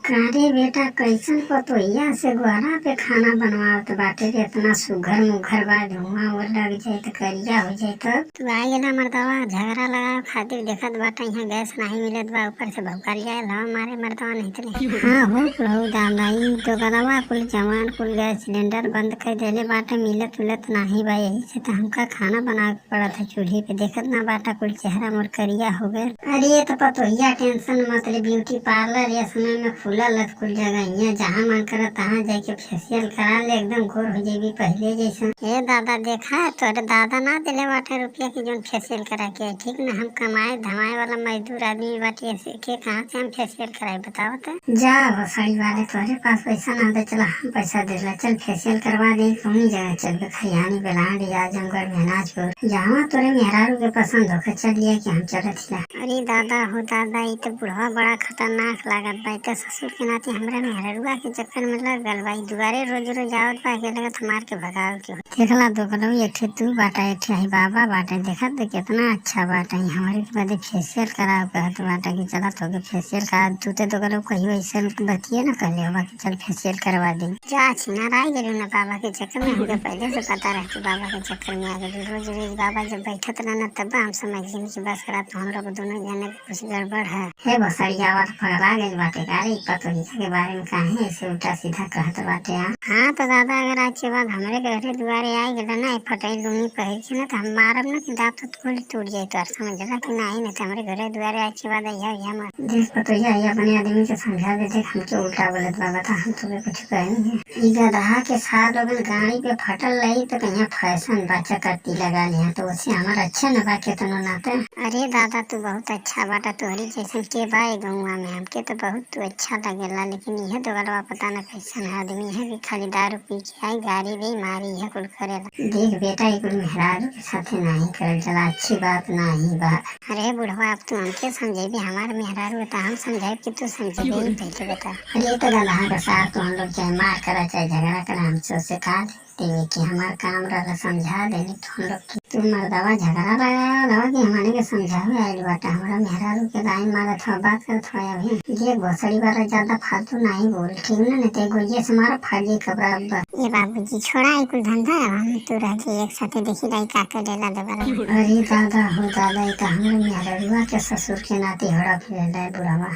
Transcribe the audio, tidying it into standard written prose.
कारे बेटा कैसन पतोहिया से गोहरा पे खाना बनवावत बाटे रे। इतना सुघर मुघर बा, धुआं और लग जाए तो करिया हो जाए। तू आ गेला मर्दवा झगड़ा लगा खातिर देखत बाटा यहाँ गैस नहीं मिलत बा, ऊपर से भौकाल जाए लवा मारे मर्दवा नहीं तले। हाँ हो प्रभु दादाई तो गलवा कुल जवान कुल गैस सिलेंडर बंद कर देले बाटा, मिलत उलत नहीं बा, यही से तो हमका खाना बना के पड़ा था चूल्हे पे। देखत ना बाटा कुल चेहरा मोर करिया हो गए। अरे ये तो पतोहिया टेंशन मत ले, ब्यूटी पार्लर या समय में खुलल कुल जगह जहाँ मन करे तहाँ जाके फेशियल करा ले, एकदम गोर हो जाएगी पहले जैसा। ए दादा देखा है तोरे दादा ना दिले बाटे रुपया की जोन फेशियल करा के, ठीक ना। हम कमाए धमाए वाला मजदूर आदमी बाटे के कहाँ से हम फेशियल कराए बताओ तो। जा साड़ी वाले तोरे पास पैसा ना दे, चला हम पैसा दे ला, चल फेशियल करवा दे। कौन जगह चल के खरियानी बेलाडी आजमगढ़ महनाजपुर जहाँ तोरे मेहरारू के पसंद होकर चल लिया कि हम चलत हिला। अरे दादा हो दादा ये तो बुढ़वा बड़ा खतरनाक लागत बा, तो ससुर के नाते हमरा मेहरुआ के चक्कर में लग गल भाई। दुआरे रोज रोज आवत बा के लगत मार के भगाव के। देखला दो कलो एक तू बाटा एक ही बाबा बाटा, देखा तो कितना अच्छा बाटा। हमारे के बाद फेशियल कराओ कहत बाटा कि चला तो के फेशियल करा। तू तो कलो कहीं ऐसे बतिए ना कर ले कि चल फेशियल करवा दे। जा छिना राय गेलू ना बाबा के चक्कर में, हमके पहले से पता रहती बाबा के चक्कर में आ गई। रोज रोज बाबा जब बैठत रहना तब हम समझ गए कि बस करा तो हम लोग दोनों जाने कुछ गड़बड़ है। हे बसड़िया आवाज पगला गई बाटे गाड़ी पतोहिया के बारे में काहे ऐसे उल्टा सीधा कहत बाटे। हाँ तो दादा अगर आज के बाद हमारे घरे दुआरे आई गए ना फटाई लूनी पहिर के ना तो हम मारब ना कि दांत खुल टूट जाए। तो समझला कि नहीं ना तो हमारे घरे दुआरे आज के बाद आइया मत। देख पतोहिया अपने आदमी के समझा दे, देख हमके उल्टा बोलत बा, बता हम तुम्हें कुछ कहनी है। ई गधा के साथ लोगन गाड़ी पे फटल रही तो कहीं फैशन बच्चा करती लगा लिया, तो उससे हमारा अच्छा न बा केतनो नाते। अरे दादा तू बहुत अच्छा बाटा, तोहरी जैसन के बा गौवा में, हमके तो बहुत तू अच्छा लगेला। लेकिन यह तो गलवा पता न कैसन आदमी है कि खाली दारू पी के आई गाड़ी भी मारी है कुल करेला। देख बेटा ये कुल मेहरारू के साथे नहीं करल चला, अच्छी बात नहीं बा। अरे बुढ़वा अब तू हमके समझेबी, हमारे मेहरारू बता हम समझाए कि तू समझेबी पहले बता। अरे तो गधा के साथ तो हम लोग चाहे मार करा चाहे झगड़ा करा, हमसे सिखा देवे कि हमारा काम रहा समझा देने। तो हम लोग तू मर्दवा झगड़ा लगाया लगा कि हमारे के समझावे आयल बाटा, हमारा मेहरारू के लाइन मारा था बात कर थोड़ा अभी। ये भोसड़ी वाला ज्यादा फालतू नहीं बोल ठीक ना, नहीं तो गोलिया से मारा फाड़ी कपड़ा। ये बाबूजी छोड़ा है कुल धंधा, हम तो रह के एक साथ देखी रही का कर लेला दोबारा। अरे दादा हो दादा ये तो हमारे मेहरारूआ के ससुर के नाते हड़प ले बुढ़ावा।